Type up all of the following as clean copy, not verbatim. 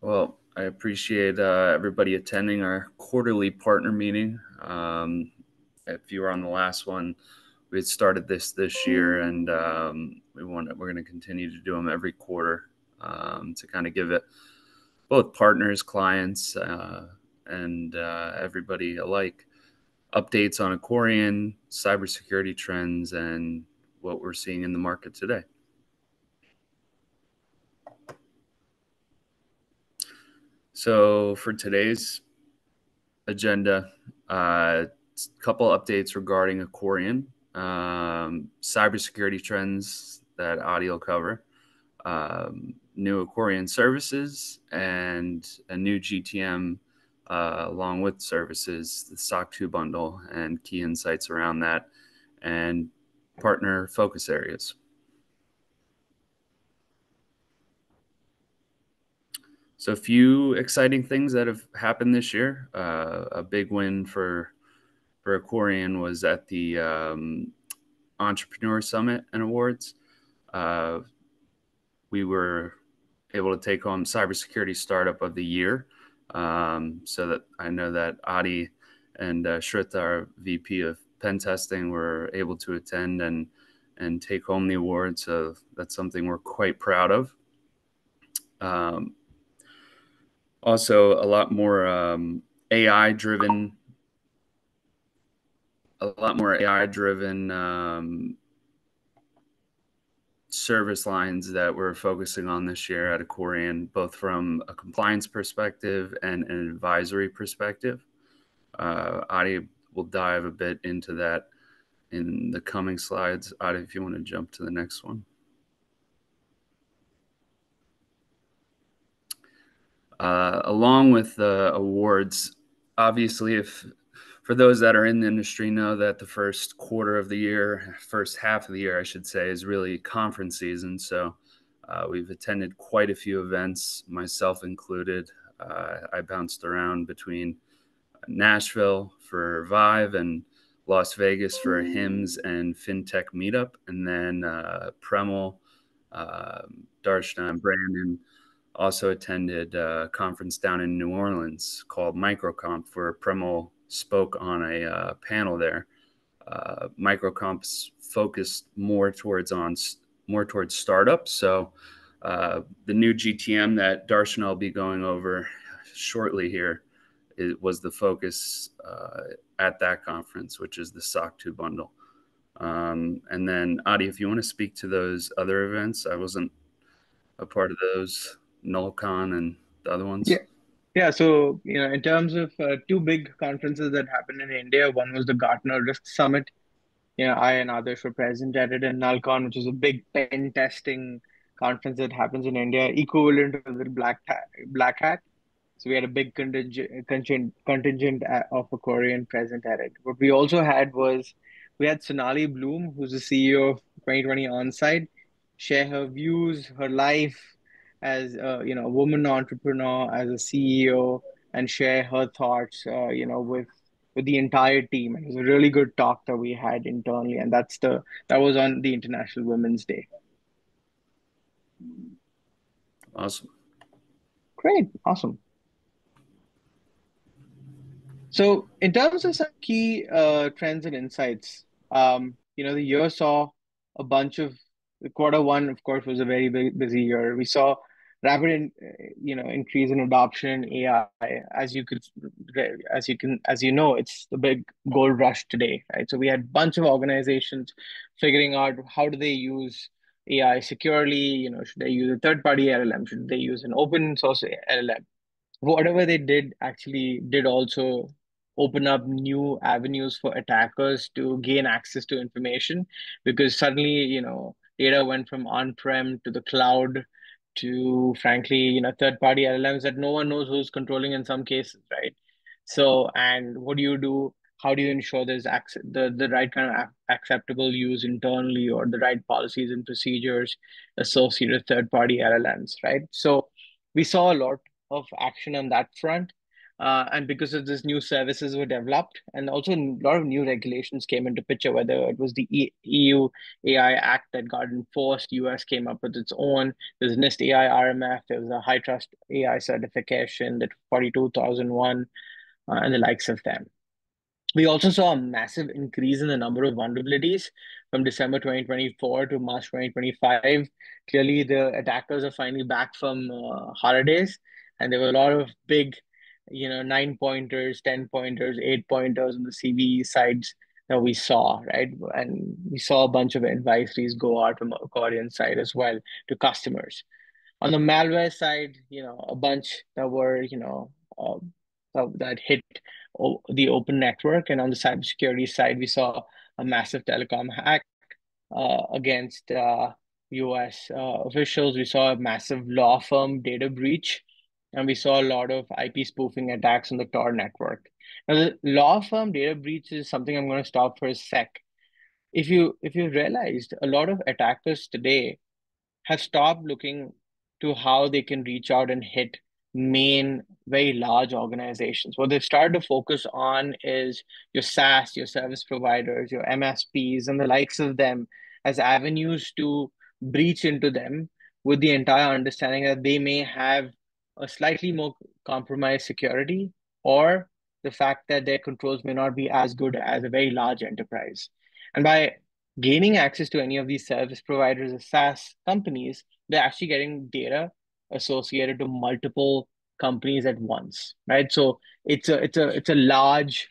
Well, I appreciate everybody attending our quarterly partner meeting. If you were on the last one, we had started this year, and we're going to continue to do them every quarter to kind of give it both partners, clients, and everybody alike updates on Accorian, cybersecurity trends, and what we're seeing in the market today. So for today's agenda, a couple updates regarding Accorian, cybersecurity trends that Adi will cover, new Accorian services, and a new GTM along with services, the SOC 2 bundle, and key insights around that, and partner focus areas. So a few exciting things that have happened this year. A big win for Accorian was at the Entrepreneur Summit and Awards. We were able to take home Cybersecurity Startup of the Year. So that I know that Adi and Shrita, our VP of Pen Testing, were able to attend and take home the award. So that's something we're quite proud of. Also, a lot more AI driven service lines that we're focusing on this year at Accorian, both from a compliance perspective and an advisory perspective. Adi will dive a bit into that in the coming slides. Adi, if you want to jump to the next one. Along with the awards, obviously, if for those that are in the industry know that the first quarter of the year, first half of the year, I should say, is really conference season. So we've attended quite a few events, myself included. I bounced around between Nashville for Vive and Las Vegas for HIMSS and FinTech Meetup, and then Premel, Darshna, and Brandon also attended a conference down in New Orleans called MicroConf, where Premel spoke on a panel there. MicroConf's focused more towards startups. So the new GTM that Darshan will be going over shortly here was the focus at that conference, which is the SOC 2 bundle. And then Adi, if you want to speak to those other events, I wasn't a part of those, NullCon and the other ones. Yeah. Yeah, so in terms of two big conferences that happened in India, one was the Gartner Risk Summit. I and others were present at it, and Nalcon, which is a big pen testing conference that happens in India, equivalent to the Black Hat. So we had a big contingent of Accorian present at it. What we also had was we had Sonali Bloom, who's the CEO of 2020 Onsite, share her views, her life as a woman entrepreneur, as a CEO, and share her thoughts, with the entire team. And it was a really good talk that we had internally, and that was on the International Women's Day. Awesome. Great, awesome. So, in terms of some key trends and insights, the year saw a bunch of quarter one, of course, was a very busy year. We saw rapid, increase in adoption in AI. As you know, it's the big gold rush today, right? So we had a bunch of organizations figuring out how do they use AI securely. Should they use a third-party LLM? Should they use an open source LLM? Whatever they did actually did also open up new avenues for attackers to gain access to information, because suddenly data went from on-prem to the cloud to, frankly, third party LLMs that no one knows who's controlling in some cases, right? So, and what do you do? How do you ensure there's the right kind of acceptable use internally, or the right policies and procedures associated with third party LLMs, right? So we saw a lot of action on that front. And because of this, new services were developed, and also a lot of new regulations came into picture. Whether it was the EU AI Act that got enforced, US came up with its own. There's NIST AI RMF. There was a high trust AI certification that 42001, and the likes of them. We also saw a massive increase in the number of vulnerabilities from December 2024 to March 2025. Clearly, the attackers are finally back from holidays, and there were a lot of big, 9 pointers, 10 pointers, 8 pointers on the CVE sides that we saw, right? And we saw a bunch of advisories go out from Accorian side as well to customers. On the malware side, a bunch that were, that hit the open network. And on the cybersecurity side, we saw a massive telecom hack against US officials. We saw a massive law firm data breach, and we saw a lot of IP spoofing attacks on the Tor network. Now, the law firm data breach is something I'm going to stop for a sec. If you realized, a lot of attackers today have stopped looking to how they can reach out and hit main, very large organizations. What they've started to focus on is your SaaS, your service providers, your MSPs, and the likes of them as avenues to breach into them with the entire understanding that they may have a slightly more compromised security, or the fact that their controls may not be as good as a very large enterprise. And by gaining access to any of these service providers or SaaS companies, they're actually getting data associated to multiple companies at once, right? So it's a large,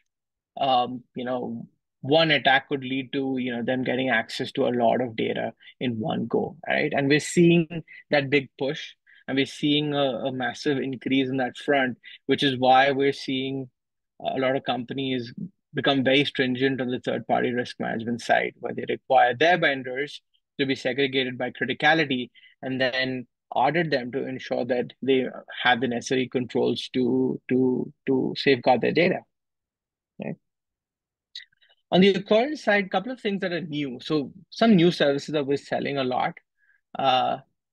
one attack could lead to them getting access to a lot of data in one go, right? And we're seeing that big push, and we're seeing a massive increase in that front, which is why we're seeing a lot of companies become very stringent on the third party risk management side, where they require their vendors to be segregated by criticality and then audit them to ensure that they have the necessary controls to safeguard their data. Right? On the current side, a couple of things that are new. So some new services that we're selling a lot.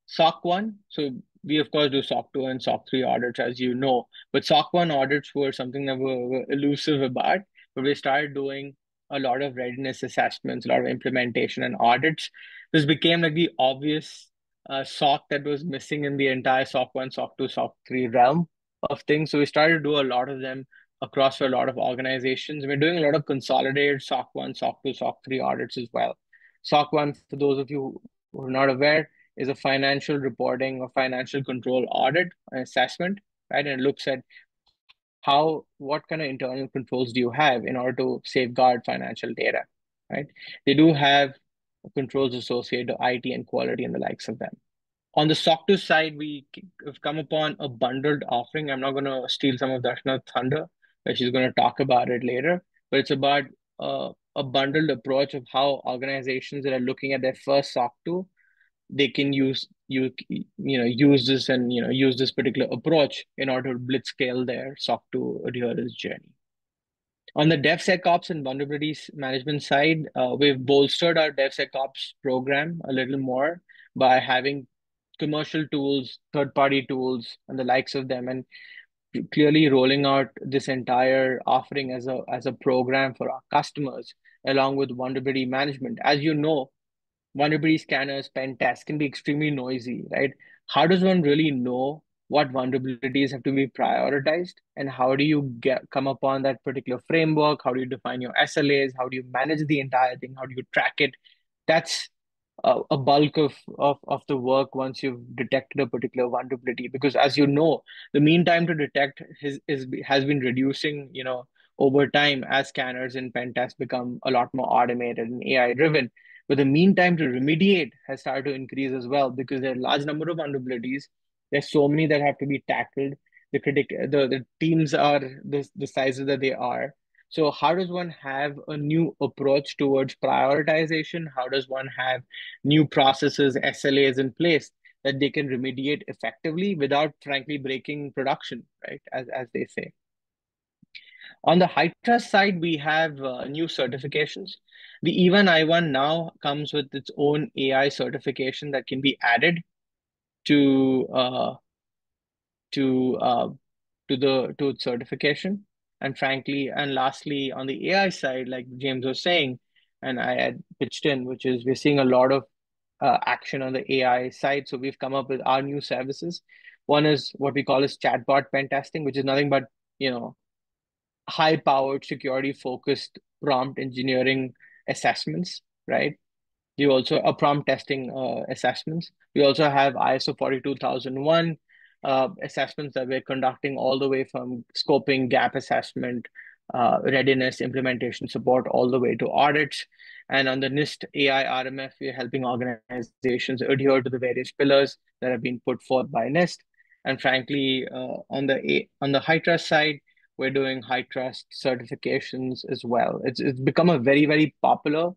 SOC 1. So we of course do SOC 2 and SOC 3 audits, as you know. But SOC 1 audits were something that were elusive about. But we started doing a lot of readiness assessments, a lot of implementation and audits. This became like the obvious SOC that was missing in the entire SOC 1, SOC 2, SOC 3 realm of things. So we started to do a lot of them across a lot of organizations. We're doing a lot of consolidated SOC 1, SOC 2, SOC 3 audits as well. SOC 1, for those of you who are not aware, is a financial reporting or financial control audit and assessment, right? And it looks at what kind of internal controls do you have in order to safeguard financial data, right? They do have controls associated to IT and quality and the likes of them. On the SOC 2 side, we have come upon a bundled offering. I'm not going to steal some of Darshna's thunder, but she's going to talk about it later. But it's about a bundled approach of how organizations that are looking at their first SOC 2, they can use this and use this particular approach in order to blitzscale their SOC 2 adherence journey. On the DevSecOps and vulnerabilities management side, we've bolstered our DevSecOps program a little more by having commercial tools, third-party tools, and the likes of them, and clearly rolling out this entire offering as a program for our customers, along with vulnerability management. As you know, vulnerability scanners, pen tests can be extremely noisy, right? How does one really know what vulnerabilities have to be prioritized, and how do you come upon that particular framework? How do you define your SLAs? How do you manage the entire thing? How do you track it? That's a bulk of the work once you've detected a particular vulnerability, because as you know, the mean time to detect has been reducing over time as scanners and pen tests become a lot more automated and AI driven. But the mean time to remediate has started to increase as well, because there are a large number of vulnerabilities. There's so many that have to be tackled. The teams are the sizes that they are. So how does one have a new approach towards prioritization? How does one have new processes, SLAs in place that they can remediate effectively without, frankly, breaking production, right? As they say. On the high trust side, we have new certifications. The E1 I1 now comes with its own AI certification that can be added to to to its certification. And frankly, and lastly, on the AI side, like James was saying, and I had pitched in, which is we're seeing a lot of action on the AI side. So we've come up with our new services. One is what we call as chatbot pen testing, which is nothing but you know high powered security focused prompt engineering assessments, right? You also prompt testing assessments. We also have ISO 42001 assessments that we're conducting all the way from scoping, gap assessment, readiness, implementation support, all the way to audits. And on the NIST AI RMF, we're helping organizations adhere to the various pillars that have been put forth by NIST. And frankly, on the high trust side, we're doing high trust certifications as well. It's become a very popular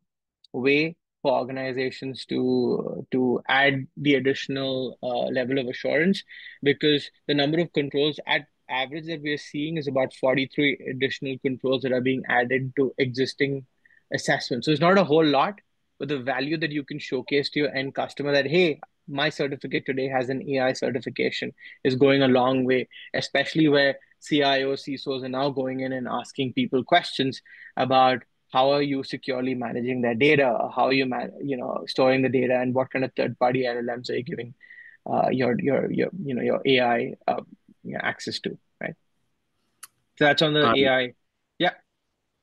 way for organizations to add the additional level of assurance, because the number of controls at average that we're seeing is about 43 additional controls that are being added to existing assessments. So it's not a whole lot, but the value that you can showcase to your end customer that, hey, my certificate today has an AI certification is going a long way, especially where CIOs, CISOs are now going in and asking people questions about how are you securely managing their data, how are you storing the data, and what kind of third party LLMs are you giving your AI access to, right? So that's on the Um, AI. Yeah,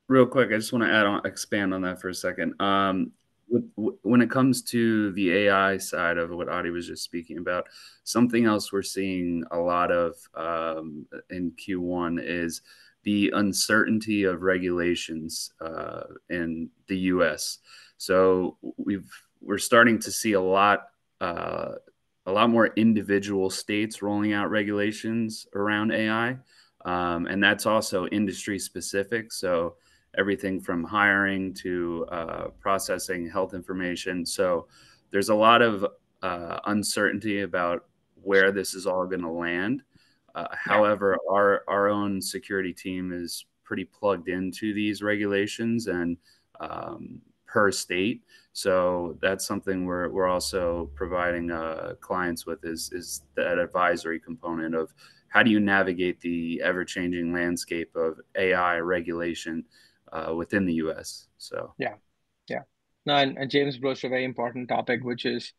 Real quick, I just want to expand on that for a second. When it comes to the AI side of what Adi was just speaking about, something else we're seeing a lot of in Q1 is the uncertainty of regulations in the U.S. So we're starting to see uh, a lot more individual states rolling out regulations around AI, and that's also industry specific. So everything from hiring to processing health information. So there's a lot of uncertainty about where this is all going to land. yeah, However, our own security team is pretty plugged into these regulations and per state. So that's something we're also providing clients with is that advisory component of how do you navigate the ever changing landscape of AI regulation within the U.S. So, yeah, yeah. No, and James broached a very important topic, which is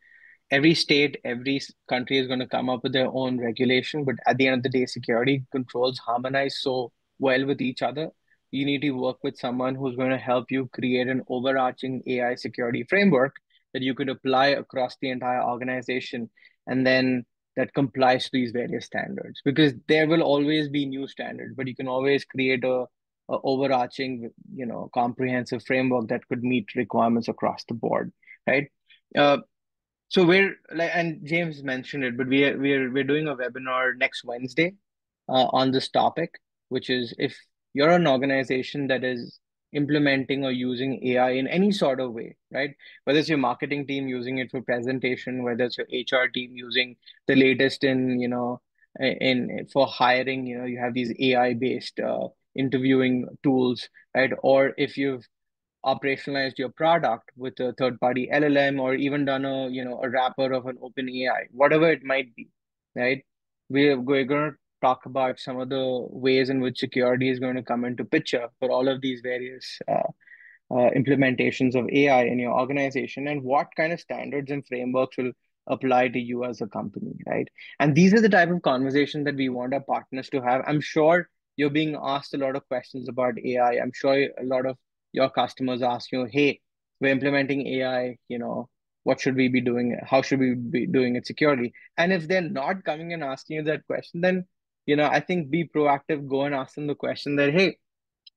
every state, every country is going to come up with their own regulation, but at the end of the day, security controls harmonize so well with each other. You need to work with someone who's going to help you create an overarching AI security framework that you could apply across the entire organization, and then that complies to these various standards. Because there will always be new standards, but you can always create a overarching, comprehensive framework that could meet requirements across the board, right? Uh, so we're like, and James mentioned it, but we're doing a webinar next Wednesday on this topic, which is if you're an organization that is implementing or using AI in any sort of way, right? Whether it's your marketing team using it for presentation, whether it's your HR team using the latest in, in for hiring, you have these AI based interviewing tools, right? Or if you've operationalized your product with a third party LLM, or even done a wrapper of an open AI, whatever it might be, right? We're going to talk about some of the ways in which security is going to come into picture for all of these various implementations of AI in your organization, and what kind of standards and frameworks will apply to you as a company, right? And these are the type of conversations that we want our partners to have. I'm sure you're being asked a lot of questions about AI. I'm sure a lot of your customers ask you, hey, we're implementing AI, what should we be doing? How should we be doing it securely? And if they're not coming and asking you that question, then, I think be proactive, go and ask them the question that, hey,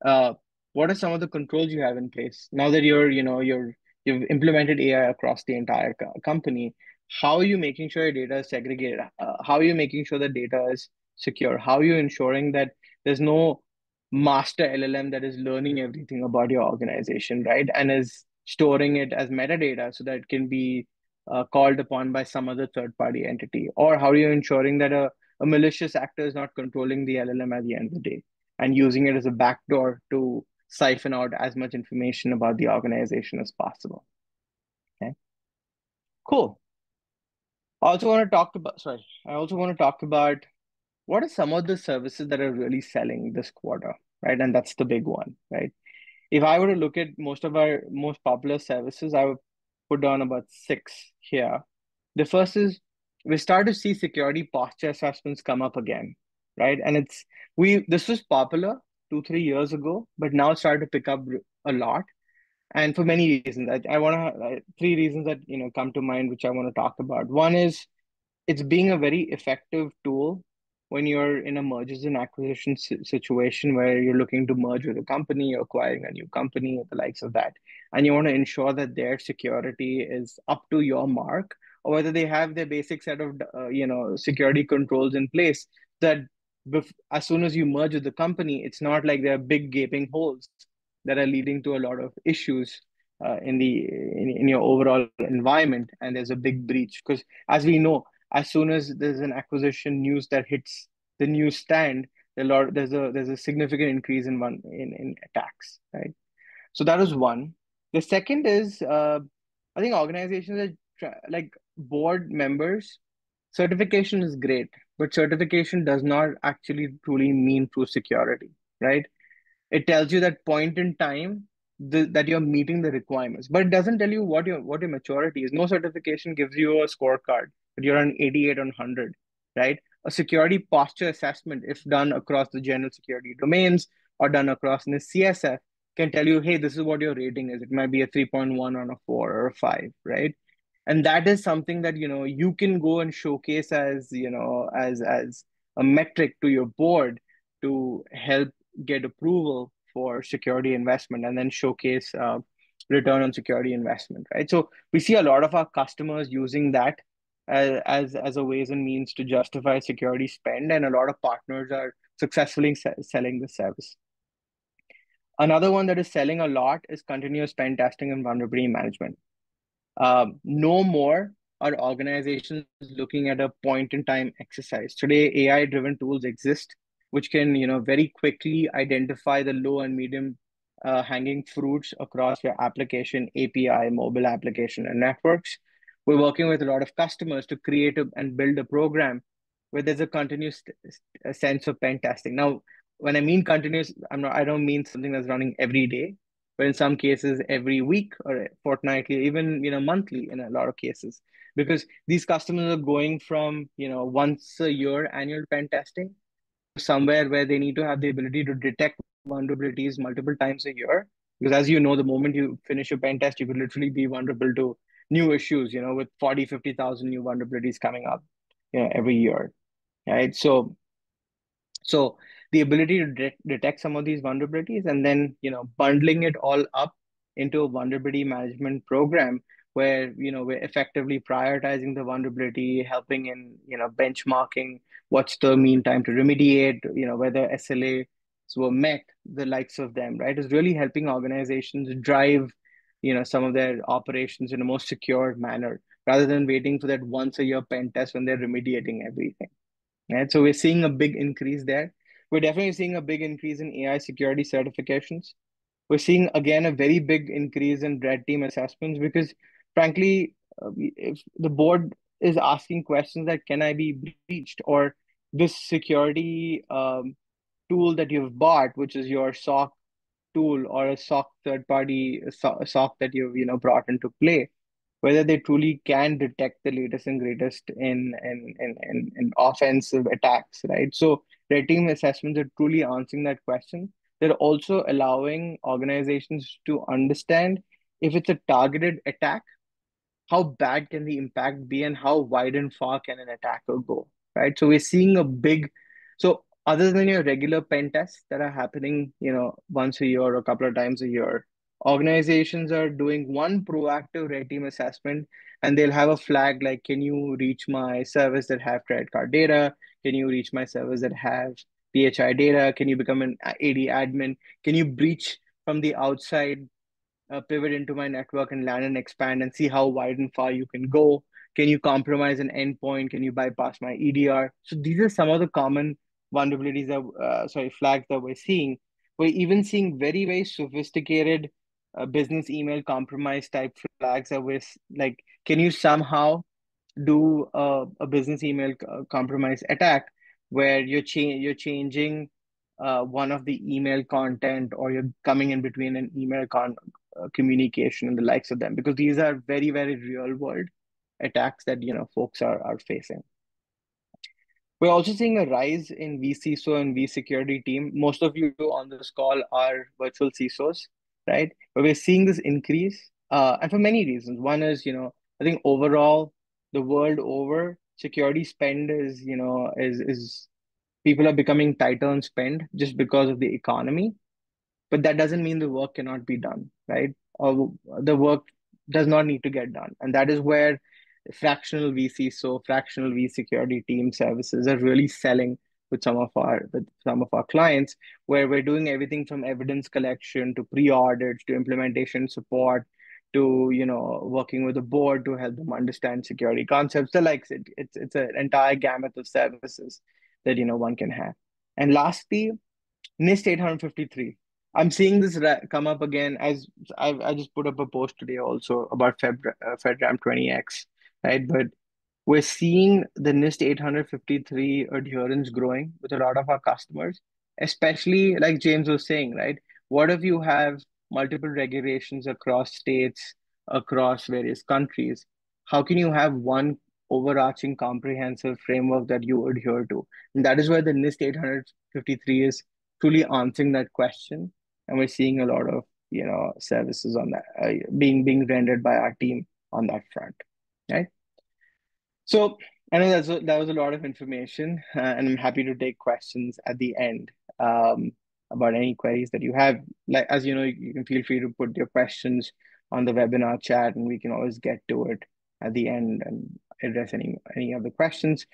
uh, what are some of the controls you have in place now that you've implemented AI across the entire company? How are you making sure your data is segregated? How are you making sure the data is secure? How are you ensuring that there's no master LLM that is learning everything about your organization, right? And is storing it as metadata so that it can be called upon by some other third party entity? Or how are you ensuring that a malicious actor is not controlling the LLM at the end of the day and using it as a backdoor to siphon out as much information about the organization as possible? Okay, cool. I also want to talk about what are some of the services that are really selling this quarter, right? And that's the big one, right? If I were to look at most of our most popular services, I would put down about six here. The first is we start to see security posture assessments come up again, right? And it's we this was popular 2, 3 years ago, but now started to pick up a lot, and for many reasons. I want to three reasons that come to mind, which I want to talk about. One is it's being a very effective tool when you're in a mergers and acquisition situation where you're looking to merge with a company, you're acquiring a new company, or the likes of that, and you want to ensure that their security is up to your mark, or whether they have their basic set of security controls in place that as soon as you merge with the company, it's not like there are big gaping holes that are leading to a lot of issues in your overall environment, and there's a big breach because as we know, as soon as there's an acquisition news that hits the newsstand, there's a significant increase in attacks, right? So that is one. The second is I think organizations are like board members. Certification is great, but certification does not actually truly mean true security, right? It tells you that point in time that you're meeting the requirements, but it doesn't tell you what your maturity is. No certification gives you a scorecard that you're on 88 on 100, right? A security posture assessment, if done across the general security domains or done across in the CSF, can tell you, hey, this is what your rating is. It might be a 3.1 on a 4 or a 5, right? And that is something that you can go and showcase as a metric to your board to help get approval for security investment, and then showcase return on security investment, right? So we see a lot of our customers using that as a ways and means to justify security spend, and a lot of partners are successfully selling the service. Another one that is selling a lot is continuous pen testing and vulnerability management. No more are organizations looking at a point in time exercise. Today, AI driven tools exist which can very quickly identify the low and medium hanging fruits across your application, API, mobile application, and networks. We're working with a lot of customers to create and build a program where there's a continuous sense of pen testing. Now, when I mean continuous, I don't mean something that's running every day, but in some cases every week or fortnightly, even monthly in a lot of cases, because these customers are going from once a year annual pen testing somewhere where they need to have the ability to detect vulnerabilities multiple times a year. Because as you know, the moment you finish your pen test, you could literally be vulnerable to new issues, with 40, 50,000 new vulnerabilities coming up, every year, right? So the ability to detect some of these vulnerabilities and then bundling it all up into a vulnerability management program where we're effectively prioritizing the vulnerability, helping in benchmarking what's the mean time to remediate, whether SLAs were met, the likes of them, right? Is really helping organizations drive some of their operations in a more secure manner rather than waiting for that once a year pen test when they're remediating everything. Right? So we're seeing a big increase there. We're definitely seeing a big increase in AI security certifications. We're seeing again a very big increase in red team assessments because, frankly, if the board is asking questions that can I be breached, or this security tool that you've bought, which is your SOC tool or a SOC third party SOC that you've brought into play, whether they truly can detect the latest and greatest in offensive attacks, right? So red team assessments are truly answering that question. They're also allowing organizations to understand if it's a targeted attack, how bad can the impact be and how wide and far can an attacker go, right? So we're seeing a big, so other than your regular pen tests that are happening, once a year or a couple of times a year, organizations are doing one proactive red team assessment, and they'll have a flag like, can you reach my service that have credit card data? Can you reach my service that have PHI data? Can you become an AD admin? Can you breach from the outside, pivot into my network and land and expand and see how wide and far you can go? Can you compromise an endpoint? Can you bypass my EDR? So these are some of the common vulnerabilities flags that we're seeing. We're even seeing very, very sophisticated business email compromise type flags that we're like, can you somehow do a business email compromise attack where you're changing one of the email content, or you're coming in between an communication and the likes of them, because these are very, very real world attacks that folks are facing. We're also seeing a rise in vCISO and vSecurity team. Most of you on this call are virtual CISOs, right? But we're seeing this increase, and for many reasons. One is, I think overall, the world over, security spend is people are becoming tighter on spend just because of the economy, but that doesn't mean the work cannot be done, right? Or the work does not need to get done. And that is where fractional VC, so fractional V security team services are really selling with some of our clients, where we're doing everything from evidence collection to pre-audits to implementation support to working with the board to help them understand security concepts. The likes, it's an entire gamut of services that one can have. And lastly, NIST 853. I'm seeing this come up again, as I just put up a post today also about FedRAMP 20X, right? But we're seeing the NIST 853 adherence growing with a lot of our customers, especially like James was saying, right? What if you have multiple regulations across states, across various countries? How can you have one overarching comprehensive framework that you adhere to? And that is where the NIST 853 is truly answering that question. And we're seeing a lot of services on that being rendered by our team on that front, right? So I know that was a lot of information, and I'm happy to take questions at the end about any queries that you have. Like, as you know, you can feel free to put your questions on the webinar chat, and we can always get to it at the end and address any of the questions.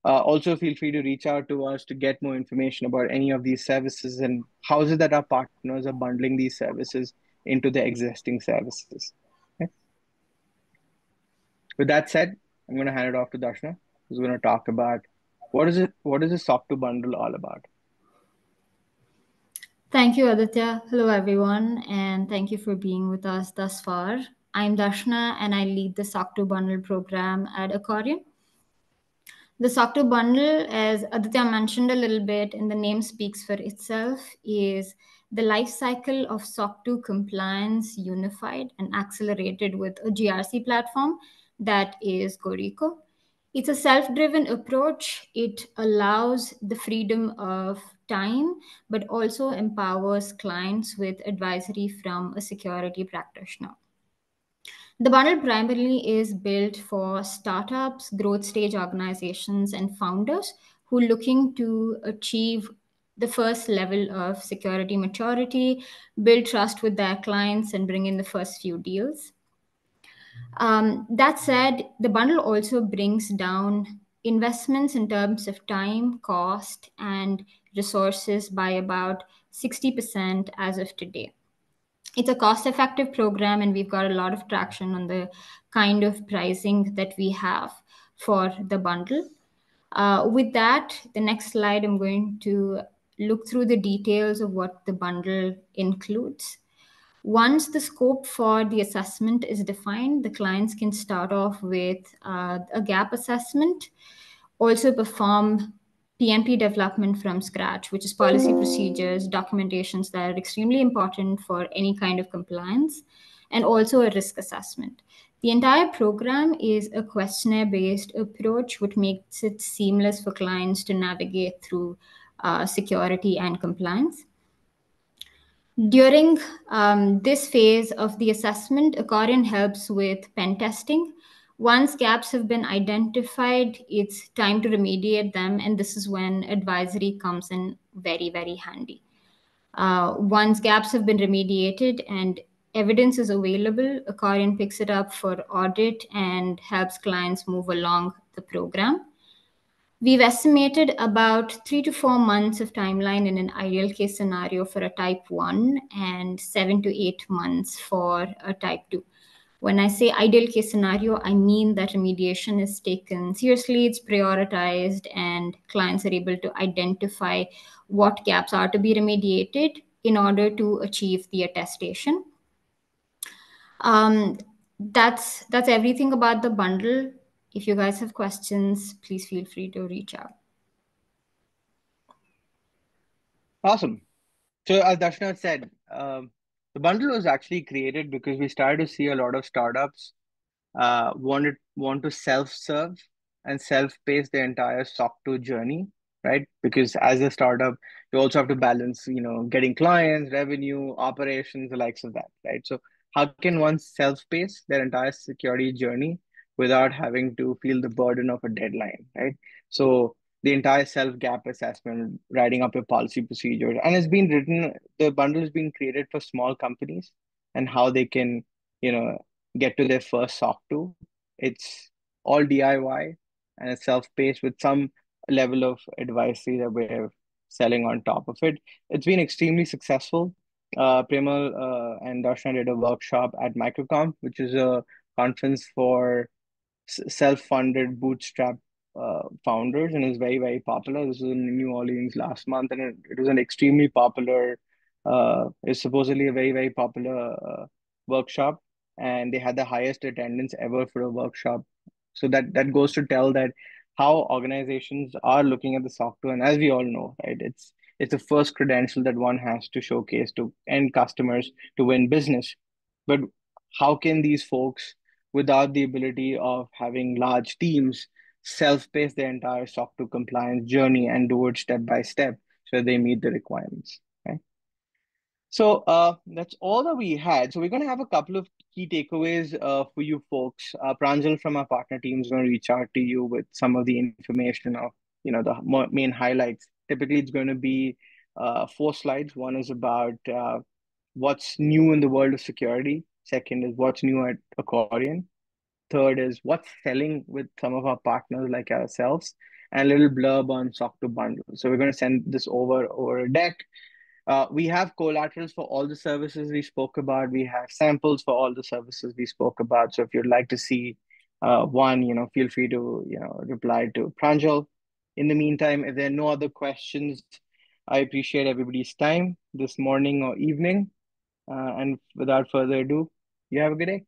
Also, feel free to reach out to us to get more information about any of these services and how is it that our partners are bundling these services into the existing services. Okay? With that said, I'm going to hand it off to Darshana, who's going to talk about what is the SOC 2 bundle all about. Thank you, Aditya. Hello, everyone, and thank you for being with us thus far. I'm Darshana, and I lead the SOC 2 bundle program at Accorian. The SOC 2 bundle, as Aditya mentioned a little bit, and the name speaks for itself, is the life cycle of SOC 2 compliance unified and accelerated with a GRC platform that is Corico. It's a self-driven approach. It allows the freedom of time, but also empowers clients with advisory from a security practitioner. The bundle primarily is built for startups, growth stage organizations, and founders who are looking to achieve the first level of security maturity, build trust with their clients, and bring in the first few deals. That said, the bundle also brings down investments in terms of time, cost, and resources by about 60% as of today. It's a cost effective program, and we've got a lot of traction on the kind of pricing that we have for the bundle. With that, the next slide, I'm going to look through the details of what the bundle includes. Once the scope for the assessment is defined, the clients can start off with a gap assessment, also perform PMP development from scratch, which is policy procedures, documentations that are extremely important for any kind of compliance, and also a risk assessment. The entire program is a questionnaire-based approach, which makes it seamless for clients to navigate through security and compliance. During this phase of the assessment, Accorian helps with pen testing. Once gaps have been identified, it's time to remediate them, and this is when advisory comes in very, very handy. Once gaps have been remediated and evidence is available, Accorian picks it up for audit and helps clients move along the program. We've estimated about 3 to 4 months of timeline in an ideal case scenario for a type 1 and 7 to 8 months for a type 2. When I say ideal case scenario, I mean that remediation is taken seriously, it's prioritized, and clients are able to identify what gaps are to be remediated in order to achieve the attestation. That's everything about the bundle. If you guys have questions, please feel free to reach out. Awesome. So as Darshana said, the bundle was actually created because we started to see a lot of startups want to self-serve and self-pace the entire SOC 2 journey, right? Because as a startup, you also have to balance, getting clients, revenue, operations, the likes of that, right? So how can one self-pace their entire security journey without having to feel the burden of a deadline, right? So the entire self-gap assessment, writing up your policy procedures, and it's been written, the bundle has been created for small companies and how they can, you know, get to their first SOC 2. It's all DIY and it's self-paced with some level of advisory that we're selling on top of it. It's been extremely successful. Premal and Darshana did a workshop at Microcomp, which is a conference for self-funded bootstrap founders, and is very, very popular. This was in New Orleans last month, and it was an extremely popular, it's supposedly a very, very popular workshop, and they had the highest attendance ever for a workshop. So that goes to tell that how organizations are looking at the software, and as we all know, right, it's the first credential that one has to showcase to end customers to win business. But how can these folks, without the ability of having large teams, self-pace their entire SOC 2 compliance journey and do it step by step so they meet the requirements, right? So that's all that we had. So we're going to have a couple of key takeaways for you folks. Pranjal from our partner team is going to reach out to you with some of the information of, the main highlights. Typically, it's going to be 4 slides. One is about what's new in the world of security. Second is what's new at Accorian. Third is what's selling with some of our partners like ourselves, and a little blurb on SOC 2 bundle. So we're going to send this over a deck. We have collaterals for all the services we spoke about. We have samples for all the services we spoke about. So if you'd like to see one, feel free to, reply to Pranjal. In the meantime, if there are no other questions, I appreciate everybody's time this morning or evening. And without further ado, you have a good day.